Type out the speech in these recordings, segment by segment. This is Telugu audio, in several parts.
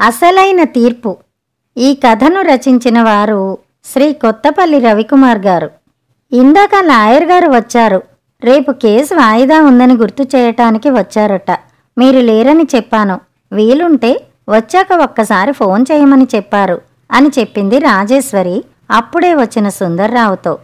అసలైన తీర్పు. ఈ కథను రచించిన వారు శ్రీ కొత్తపల్లి రవికుమార్ గారు. ఇందాక లాయర్ గారు వచ్చారు. రేపు కేసు వాయిదా ఉందని గుర్తు చేయటానికి వచ్చారట. మీరు లేరని చెప్పాను. వీలుంటే వచ్చాక ఒక్కసారి ఫోన్ చేయమని చెప్పారు అని చెప్పింది రాజేశ్వరి అప్పుడే వచ్చిన సుందర్రావుతో.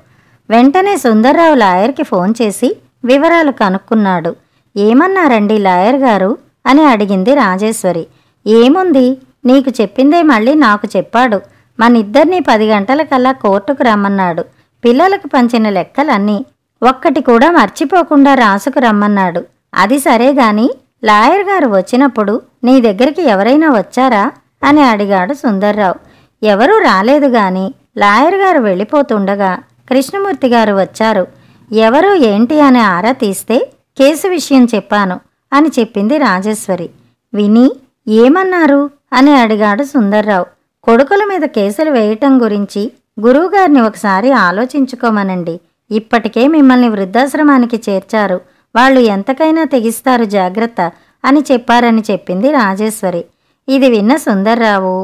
వెంటనే సుందర్రావు లాయర్కి ఫోన్ చేసి వివరాలు కనుక్కున్నాడు. ఏమన్నారండి లాయర్ గారు అని అడిగింది రాజేశ్వరి. ఏముంది, నీకు చెప్పిందే మళ్ళీ నాకు చెప్పాడు. మనిద్దరినీ 10 గంటలకల్లా కోర్టుకు రమ్మన్నాడు. పిల్లలకు పంచిన లెక్కలన్నీ ఒక్కటి కూడా మర్చిపోకుండా రాసుకు రమ్మన్నాడు. అది సరే గాని లాయర్ గారు వచ్చినప్పుడు నీ దగ్గరికి ఎవరైనా వచ్చారా అని అడిగాడు సుందర్రావు. ఎవరూ రాలేదు గాని లాయర్ గారు వెళ్ళిపోతుండగా కృష్ణమూర్తి గారు వచ్చారు. ఎవరు ఏంటి అని ఆరా తీస్తే కేసు విషయం చెప్పాను అని చెప్పింది రాజేశ్వరి. విని ఏమన్నారు అని అడిగాడు సుందర్రావు. కొడుకుల మీద కేసులు వేయటం గురించి గురువుగారిని ఒకసారి ఆలోచించుకోమనండి. ఇప్పటికే మిమ్మల్ని వృద్ధాశ్రమానికి చేర్చారు. వాళ్ళు ఎంతకైనా తెగిస్తారు, జాగ్రత్త అని చెప్పారని చెప్పింది రాజేశ్వరి. ఇది విన్న సుందర్రావు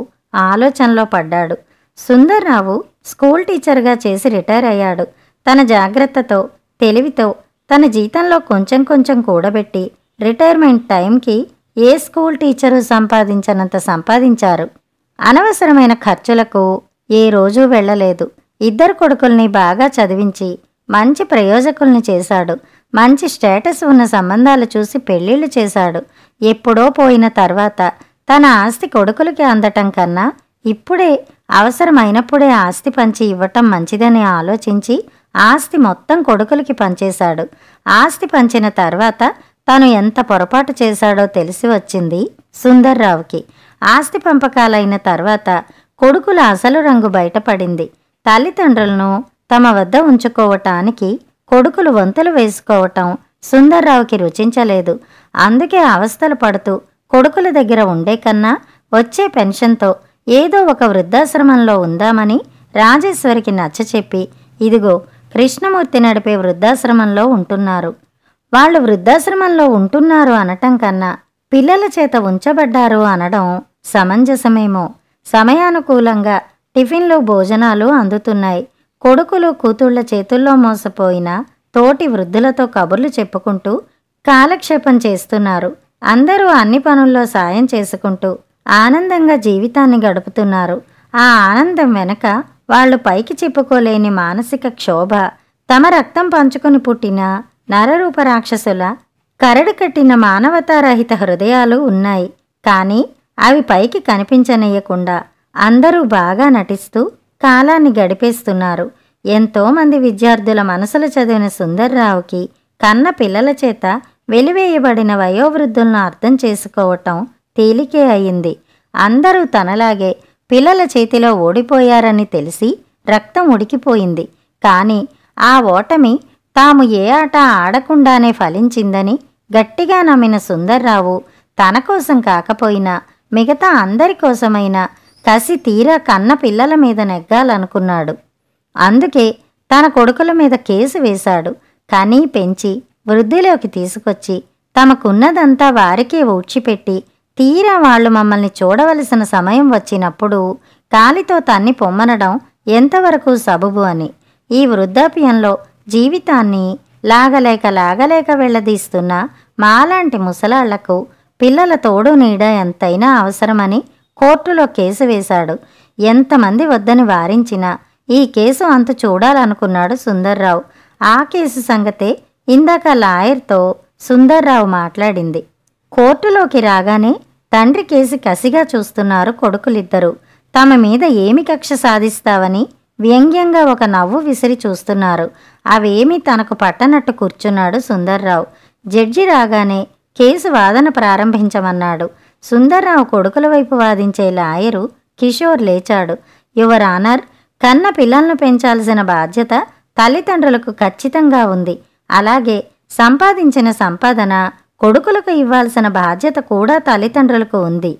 ఆలోచనలో పడ్డాడు. సుందర్రావు స్కూల్ టీచర్గా చేసి రిటైర్ అయ్యాడు. తన జాగ్రత్తతో, తెలివితో తన జీతంలో కొంచెం కొంచెం కూడబెట్టి రిటైర్మెంట్ టైంకి ఏ స్కూల్ టీచరు సంపాదించనంత సంపాదించారు. అనవసరమైన ఖర్చులకు ఏ రోజూ వెళ్ళలేదు. 2 కొడుకుల్ని బాగా చదివించి మంచి ప్రయోజకుల్ని చేశాడు. మంచి స్టేటస్ ఉన్న సంబంధాలు చూసి పెళ్లిళ్లు చేశాడు. ఎప్పుడో పోయిన తర్వాత తన ఆస్తి కొడుకులకి అందటం కన్నా ఇప్పుడే అవసరమైనప్పుడే ఆస్తి పంచి ఇవ్వటం మంచిదని ఆలోచించి ఆస్తి మొత్తం కొడుకులకి పంచేశాడు. ఆస్తి పంచిన తర్వాత తను ఎంత పొరపాటు చేశాడో తెలిసి వచ్చింది సుందర్రావుకి. ఆస్తి పంపకాలైన తర్వాత కొడుకుల అసలు రంగు బయటపడింది. తల్లిదండ్రులను తమ వద్ద ఉంచుకోవటానికి కొడుకులు వంతులు వేసుకోవటం సుందర్రావుకి రుచించలేదు. అందుకే అవస్థలు పడుతూ కొడుకుల దగ్గర ఉండే కన్నా వచ్చే పెన్షన్తో ఏదో ఒక వృద్ధాశ్రమంలో ఉందామని రాజేశ్వరికి నచ్చచెప్పి, ఇదిగో కృష్ణమూర్తి నడిపే వృద్ధాశ్రమంలో ఉంటున్నారు. వాళ్ళు వృద్ధాశ్రమంలో ఉంటున్నారు అనటం కన్నా పిల్లల చేత ఉంచబడ్డారు అనడం సమంజసమేమో. సమయానుకూలంగా టిఫిన్లు, భోజనాలు అందుతున్నాయి. కొడుకులు కూతుళ్ల చేతుల్లో మోసపోయిన తోటి వృద్ధులతో కబుర్లు చెప్పుకుంటూ కాలక్షేపం చేస్తున్నారు. అందరూ అన్ని పనుల్లో సాయం చేసుకుంటూ ఆనందంగా జీవితాన్ని గడుపుతున్నారు. ఆ ఆనందం వెనక వాళ్లు పైకి చెప్పుకోలేని మానసిక క్షోభ, తమ రక్తం పంచుకుని పుట్టిన నరరూప రాక్షసుల కరడు కట్టిన మానవతారహిత హృదయాలు ఉన్నాయి. కానీ అవి పైకి కనిపించనీయకుండా అందరూ బాగా నటిస్తూ కాలాన్ని గడిపేస్తున్నారు. ఎంతోమంది విద్యార్థుల మనసులు చదివిన సుందర్రావుకి కన్న పిల్లల చేత వెలివేయబడిన వయోవృద్ధులను అర్థం చేసుకోవటం తేలికే అయింది. అందరూ తనలాగే పిల్లల చేతిలో ఓడిపోయారని తెలిసి రక్తం ఉడికిపోయింది. కానీ ఆ ఓటమి తాము ఏ ఆట ఆడకుండానే ఫలించిందని గట్టిగా నమ్మిన సుందర్రావు తన కోసం కాకపోయినా మిగతా అందరి కోసమైనా కసి తీరా కన్న పిల్లల మీద నెగ్గాలనుకున్నాడు. అందుకే తన కొడుకుల మీద కేసు వేశాడు. కనీ పెంచి వృద్ధిలోకి తీసుకొచ్చి తమకున్నదంతా వారికే ఊడ్చిపెట్టి తీరా వాళ్లు మమ్మల్ని చూడవలసిన సమయం వచ్చినప్పుడు కాలితో తన్ని పొమ్మనడం ఎంతవరకు సబబు అని ఈ వృద్ధాప్యంలో జీవితాన్ని లాగలేక వెళ్లదీస్తున్న మాలాంటి ముసలాళ్లకు పిల్లల తోడు నీడ ఎంతైనా అవసరమని కోర్టులో కేసు వేశాడు. ఎంతమంది వద్దని వారించినా ఈ కేసు అంతు చూడాలనుకున్నాడు సుందర్రావు. ఆ కేసు సంగతే ఇందాక లాయర్తో సుందర్రావు మాట్లాడింది. కోర్టులోకి రాగానే తండ్రి కేసి కసిగా చూస్తున్నారు కొడుకులిద్దరూ. తమ మీద ఏమి కక్ష సాధిస్తావని వ్యంగ్యంగా ఒక నవ్వు విసిరి చూస్తున్నారు. అవేమీ తనకు పట్టనట్టు కూర్చున్నాడు సుందర్రావు. జడ్జి రాగానే కేసు వాదన ప్రారంభించమన్నాడు. సుందర్రావు కొడుకుల వైపు వాదించే లాయరు కిషోర్ లేచాడు. యువర్ ఆనర్, కన్న పిల్లలను పెంచాల్సిన బాధ్యత తల్లిదండ్రులకు ఖచ్చితంగా ఉంది. అలాగే సంపాదించిన సంపాదన కొడుకులకు ఇవ్వాల్సిన బాధ్యత కూడా తల్లిదండ్రులకు ఉంది.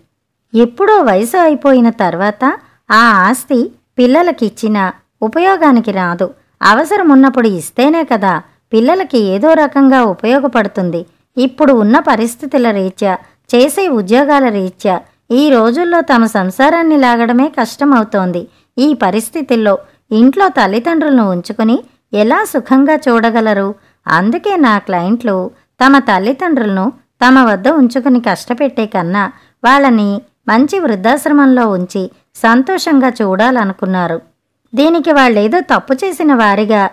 ఎప్పుడో వయసు అయిపోయిన తర్వాత ఆ ఆస్తి పిల్లలకిచ్చినా ఉపయోగానికి రాదు. అవసరమున్నప్పుడు ఇస్తేనే కదా పిల్లలకి ఏదో రకంగా ఉపయోగపడుతుంది. ఇప్పుడు ఉన్న పరిస్థితుల రీత్యా, చేసే ఉద్యోగాల రీత్యా ఈ రోజుల్లో తమ సంసారాన్ని లాగడమే కష్టమవుతోంది. ఈ పరిస్థితుల్లో ఇంట్లో తల్లిదండ్రులను ఉంచుకుని ఎలా సుఖంగా చూడగలరు? అందుకే నా క్లయింట్లు తమ తల్లిదండ్రులను తమ వద్ద ఉంచుకుని కష్టపెట్టే కన్నా వాళ్ళని మంచి వృద్ధాశ్రమంలో ఉంచి సంతోషంగా చూడాలనుకున్నారు. దీనికి వాళ్ళేదో తప్పు చేసిన వారిగా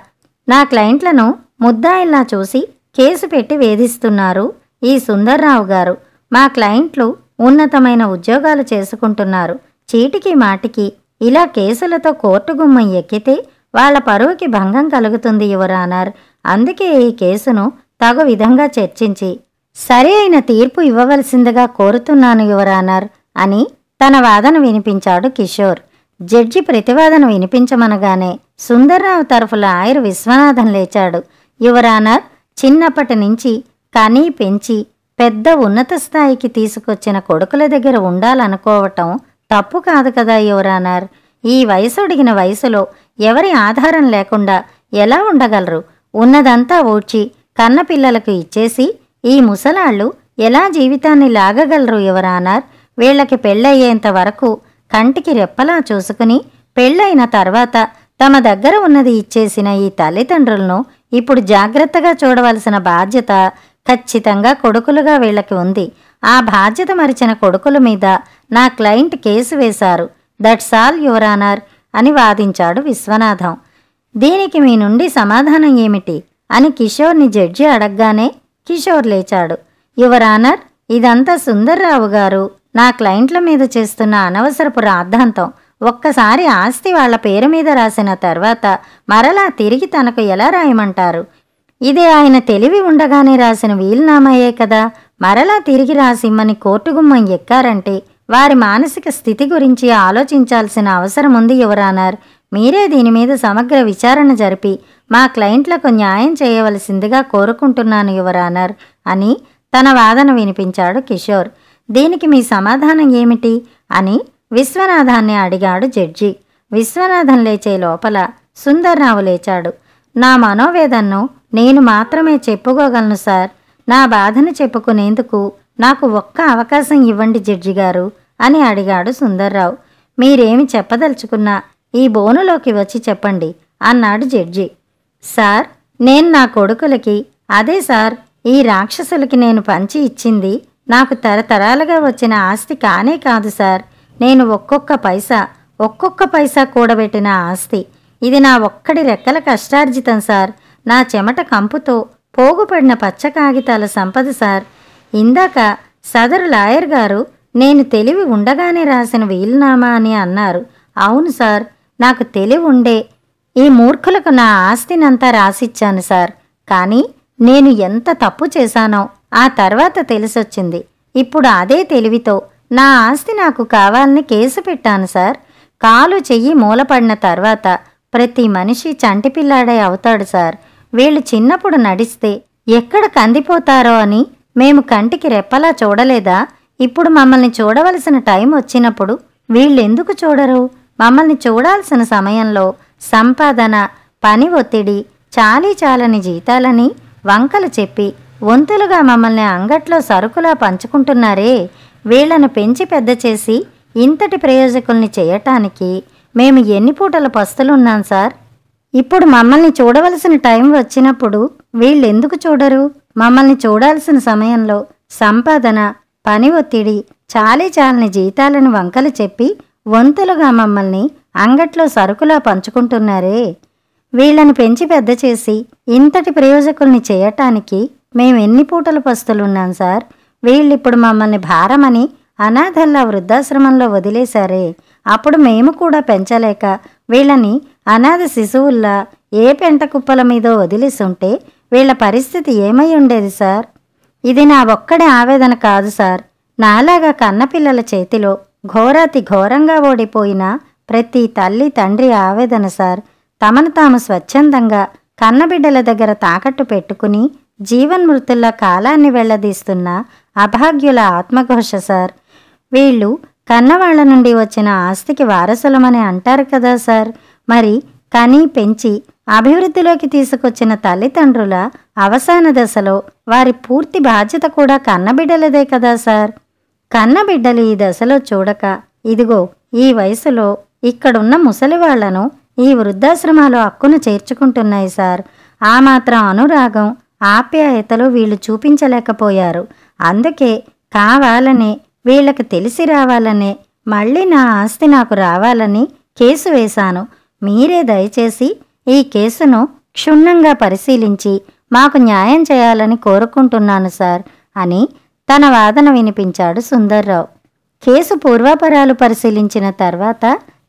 నా క్లయింట్లను ముద్దాయిల్లా చూసి కేసు పెట్టి వేధిస్తున్నారు ఈ సుందర్రావు గారు. మా క్లయింట్లు ఉన్నతమైన ఉద్యోగాలు చేసుకుంటున్నారు. చీటికి మాటికి ఇలా కేసులతో కోర్టు గుమ్మం ఎక్కితే వాళ్ల పరువుకి భంగం కలుగుతుంది యువర్ ఆనర్. అందుకే ఈ కేసును తగు విధంగా చర్చించి సరి అయిన తీర్పు ఇవ్వవలసిందిగా కోరుతున్నాను యువర్ ఆనర్ అని తన వాదన వినిపించాడు కిషోర్. జడ్జి ప్రతివాదన వినిపించమనగానే సుందర్రావు తరఫు లాయర్ విశ్వనాథన్ లేచాడు. యువర్ ఆనర్, చిన్నప్పటి నుంచి కనీ పెంచి పెద్ద ఉన్నత స్థాయికి తీసుకొచ్చిన కొడుకుల దగ్గర ఉండాలనుకోవటం తప్పు కాదు కదా యువర్ ఆనర్. ఈ వయసు అడిగిన వయసులో ఎవరి ఆధారం లేకుండా ఎలా ఉండగలరు? ఉన్నదంతా ఊడ్చి కన్నపిల్లలకు ఇచ్చేసి ఈ ముసలాళ్ళు ఎలా జీవితాన్ని లాగగలరు యువర్ ఆనర్? వీళ్లకి పెళ్ళయ్యేంత వరకు కంటికి రెప్పలా చూసుకుని పెళ్ళైన తర్వాత తమ దగ్గర ఉన్నది ఇచ్చేసిన ఈ తల్లిదండ్రులను ఇప్పుడు జాగ్రత్తగా చూడవలసిన బాధ్యత ఖచ్చితంగా కొడుకులుగా వీళ్ళకి ఉంది. ఆ బాధ్యత మరిచిన కొడుకుల మీద నా క్లయింట్ కేసు వేశారు. దట్స్ ఆల్ యువర్ ఆనర్ అని వాదించాడు విశ్వనాథం. దీనికి మీ నుండి సమాధానం ఏమిటి అని కిషోర్ని జడ్జి అడగగానే కిషోర్ లేచాడు. యువర్ ఆనర్, ఇదంతా సుందర్రావు గారు నా క్లయింట్ల మీద చేస్తున్న అనవసరపు రాద్ధాంతం. ఒక్కసారి ఆస్తి వాళ్ల పేరు మీద రాసిన తర్వాత మరలా తిరిగి తనకు ఎలా రాయమంటారు? ఇదే ఆయన తెలివి ఉండగానే రాసిన వీలునామాయే కదా. మరలా తిరిగి రాసిమ్మని కోర్టు గుమ్మం ఎక్కారంటే వారి మానసిక స్థితి గురించి ఆలోచించాల్సిన అవసరం ఉంది యువర్ ఆనర్. మీరే దీని మీద సమగ్ర విచారణ జరిపి మా క్లయింట్లకు న్యాయం చేయవలసిందిగా కోరుకుంటున్నాను యువర్ ఆనర్ అని తన వాదన వినిపించాడు కిషోర్. దీనికి మీ సమాధానం ఏమిటి అని విశ్వనాథాన్ని అడిగాడు జడ్జి. విశ్వనాథన్ లేచే లోపల సుందర్రావు లేచాడు. నా మనోవేదన్ను నేను మాత్రమే చెప్పుకోగలను సార్. నా బాధను చెప్పుకునేందుకు నాకు ఒక్క అవకాశం ఇవ్వండి జడ్జి గారు అని అడిగాడు సుందర్రావు. మీరేమి చెప్పదలుచుకున్నా ఈ బోనులోకి వచ్చి చెప్పండి అన్నాడు జడ్జి. సార్, నేను నా కొడుకులకి, అదే సార్ ఈ రాక్షసులకి నేను పంచి ఇచ్చింది నాకు తరతరాలుగా వచ్చిన ఆస్తి కానే కాదు సార్. నేను ఒక్కొక్క పైసా కూడబెట్టిన ఆస్తి. ఇది నా ఒక్కడి రెక్కల కష్టార్జితం సార్. నా చెమట కంపుతో పోగుపడిన పచ్చ కాగితాల సంపద సార్. ఇందాక సదరు లాయర్ గారు నేను తెలివి ఉండగానే రాసిన వీలునామా అని అన్నారు. అవును సార్, నాకు తెలివి ఉండే ఈ మూర్ఖులకు నా ఆస్తినంతా రాసిచ్చాను సార్. కానీ నేను ఎంత తప్పు చేశానో ఆ తర్వాత తెలిసొచ్చింది. ఇప్పుడు అదే తెలివితో నా ఆస్తి నాకు కావాలని కేసు పెట్టాను సార్. కాలు చెయ్యి మూలపడిన తర్వాత ప్రతి మనిషి చంటిపిల్లాడే అవుతాడు సార్. వీళ్ళు చిన్నప్పుడు నడిస్తే ఎక్కడ కందిపోతారో అని మేము కంటికి రెప్పలా చూడలేదా? ఇప్పుడు మమ్మల్ని చూడవలసిన టైం వచ్చినప్పుడు వీళ్ళెందుకు చూడరు? మమ్మల్ని చూడాల్సిన సమయంలో సంపాదన, పని ఒత్తిడి, చాలని జీతాలని వంకలు చెప్పి వంతులుగా మమ్మల్ని అంగట్లో సరుకులా పంచుకుంటున్నారే. వీళ్లను పెంచి పెద్ద చేసి ఇంతటి ప్రయోజకుల్ని చేయటానికి మేము ఎన్ని పూటల పస్తులున్నాం సార్. ఇప్పుడు మమ్మల్ని చూడవలసిన టైం వచ్చినప్పుడు వీళ్ళెందుకు చూడరు? మమ్మల్ని చూడాల్సిన సమయంలో సంపాదన, పని ఒత్తిడి, చాలని జీతాలని వంకలు చెప్పి వంతులుగా మమ్మల్ని అంగట్లో సరుకులా పంచుకుంటున్నారే. వీళ్లను పెంచి పెద్ద చేసి ఇంతటి ప్రయోజకుల్ని చేయటానికి మేమెన్ని పూటల పస్తులున్నాం సార్. వీళ్ళిప్పుడు మమ్మల్ని భారమని అనాథల్లా వృద్ధాశ్రమంలో వదిలేశారే. అప్పుడు మేము కూడా పెంచలేక వీళ్ళని అనాథ శిశువుల్లా ఏ పెంట కుప్పల మీదో వదిలేసుంటే వీళ్ల పరిస్థితి ఏమై ఉండేది సార్? ఇది నా ఒక్కడి ఆవేదన కాదు సార్. నాలాగా కన్నపిల్లల చేతిలో ఘోరాతి ఘోరంగా ఓడిపోయిన ప్రతి తల్లి తండ్రి ఆవేదన సార్. తమను తాము స్వచ్ఛందంగా కన్నబిడ్డల దగ్గర తాకట్టు పెట్టుకుని జీవన్మృతుల్లా కాలాన్ని వెళ్లదీస్తున్న అభాగ్యుల ఆత్మఘోష సార్. వీళ్ళు కన్నవాళ్ల నుండి వచ్చిన ఆస్తికి వారసులమని అంటారు కదా సార్. మరి కనీ పెంచి అభివృద్ధిలోకి తీసుకొచ్చిన తల్లిదండ్రుల అవసాన దశలో వారి పూర్తి బాధ్యత కూడా కన్నబిడ్డలదే కదా సార్. కన్నబిడ్డలు ఈ దశలో చూడక ఇదిగో ఈ వయసులో ఇక్కడున్న ముసలివాళ్లను ఈ వృద్ధాశ్రమాలు హక్కున చేర్చుకుంటున్నాయి సార్. ఆ మాత్రం అనురాగం ఆప్యాయతలు వీళ్ళు చూపించలేకపోయారు. అందుకే కావాలనే వీళ్ళకి తెలిసి రావాలనే మళ్ళీ నా ఆస్తి నాకు రావాలని కేసు వేశాను. మీరే దయచేసి ఈ కేసును క్షుణ్ణంగా పరిశీలించి మాకు న్యాయం చేయాలని కోరుకుంటున్నాను సార్ అని తన వాదన వినిపించాడు సుందర్రావు. కేసు పూర్వాపరాలు పరిశీలించిన తర్వాత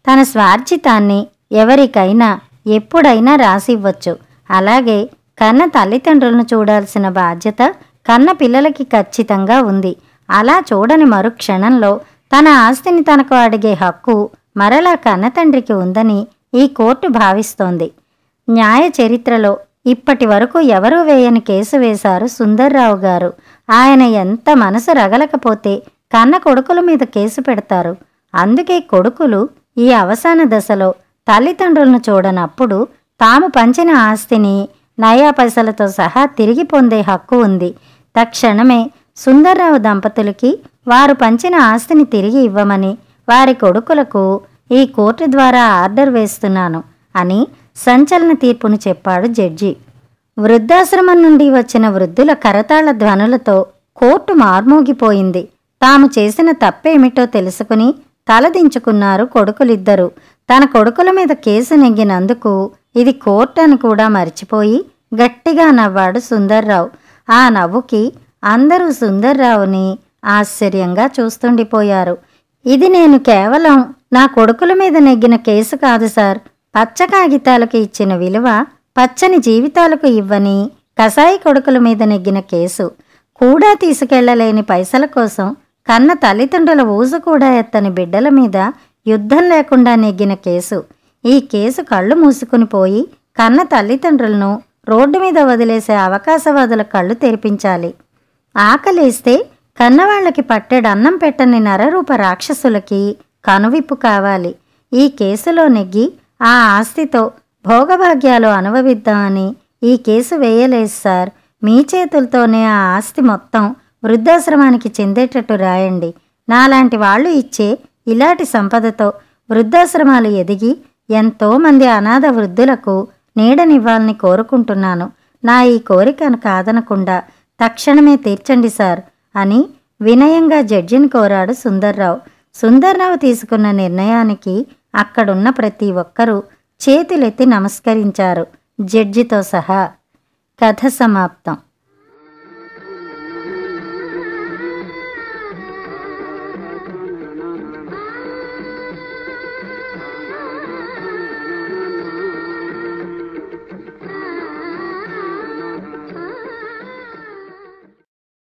తన స్వార్జితాన్ని ఎవరికైనా ఎప్పుడైనా రాసివ్వచ్చు. అలాగే కన్న తల్లిదండ్రులను చూడాల్సిన బాధ్యత కన్న పిల్లలకి ఖచ్చితంగా ఉంది. అలా చూడని మరుక్షణంలో తన ఆస్తిని తనకు అడిగే హక్కు మరలా కన్నతండ్రికి ఉందని ఈ కోర్టు భావిస్తోంది. న్యాయ చరిత్రలో ఇప్పటి వరకు ఎవరూ వేయని కేసు వేశారు సుందర్రావు గారు. ఆయన ఎంత మనసు రగలకపోతే కన్న కొడుకుల మీద కేసు పెడతారు. అందుకే కొడుకులు ఈ అవసాన దశలో తల్లిదండ్రులను చూడనప్పుడు తాము పంచిన ఆస్తిని నయా పైసలతో సహా తిరిగి పొందే హక్కు ఉంది. తక్షణమే సుందర్రావు దంపతులకి వారు పంచిన ఆస్తిని తిరిగి ఇవ్వమని వారి కొడుకులకు ఈ కోర్టు ద్వారా ఆర్డర్ వేస్తున్నాను అని సంచలన తీర్పును చెప్పాడు జడ్జి. వృద్ధాశ్రమం నుండి వచ్చిన వృద్ధుల కరతాళ ధ్వనులతో కోర్టు మార్మోగిపోయింది. తాము చేసిన తప్పేమిటో తెలుసుకుని తలదించుకున్నారు కొడుకులిద్దరూ. తన కొడుకుల మీద కేసు నెగ్గినందుకు ఇది కోర్టు అని కూడా మర్చిపోయి గట్టిగా నవ్వాడు సుందర్రావు. ఆ నవ్వుకి అందరూ సుందర్రావుని ఆశ్చర్యంగా చూస్తుండిపోయారు. ఇది నేను కేవలం నా కొడుకుల మీద నెగ్గిన కేసు కాదు సార్. పచ్చ కాగితాలకు ఇచ్చిన విలువ పచ్చని జీవితాలకు ఇవ్వని కసాయి కొడుకుల మీద నెగ్గిన కేసు. కూడా తీసుకెళ్లలేని పైసల కోసం కన్న తల్లిదండ్రుల ఊసు కూడా ఎత్తని బిడ్డల మీద యుద్ధం లేకుండా నెగ్గిన కేసు. ఈ కేసు కళ్ళు మూసుకుని పోయి కన్న తల్లిదండ్రులను రోడ్డు మీద వదిలేసే అవకాశవాదుల కళ్ళు తెరిపించాలి. ఆకలేస్తే కన్నవాళ్లకి పట్టెడన్నం పెట్టని నరరూప రాక్షసులకి కనువిప్పు కావాలి. ఈ కేసులో నెగ్గి ఆ ఆస్తితో భోగభాగ్యాలు అనుభవిద్దామని ఈ కేసు వేయలేదు సార్. మీ చేతులతోనే ఆ ఆస్తి మొత్తం వృద్ధాశ్రమానికి చెందేటట్టు రాయండి. నాలాంటి వాళ్ళు ఇచ్చే ఇలాంటి సంపదతో వృద్ధాశ్రమాలు ఎదిగి ఎంతోమంది అనాథ వృద్ధులకు నీడనివ్వాలని కోరుకుంటున్నాను. నా ఈ కోరికను కాదనకుండా తక్షణమే తీర్చండి సార్ అని వినయంగా జడ్జిని కోరాడు సుందర్రావు. సుందర్రావు తీసుకున్న నిర్ణయానికి అక్కడున్న ప్రతి ఒక్కరూ చేతులెత్తి నమస్కరించారు, జడ్జితో సహా. కథ సమాప్తం.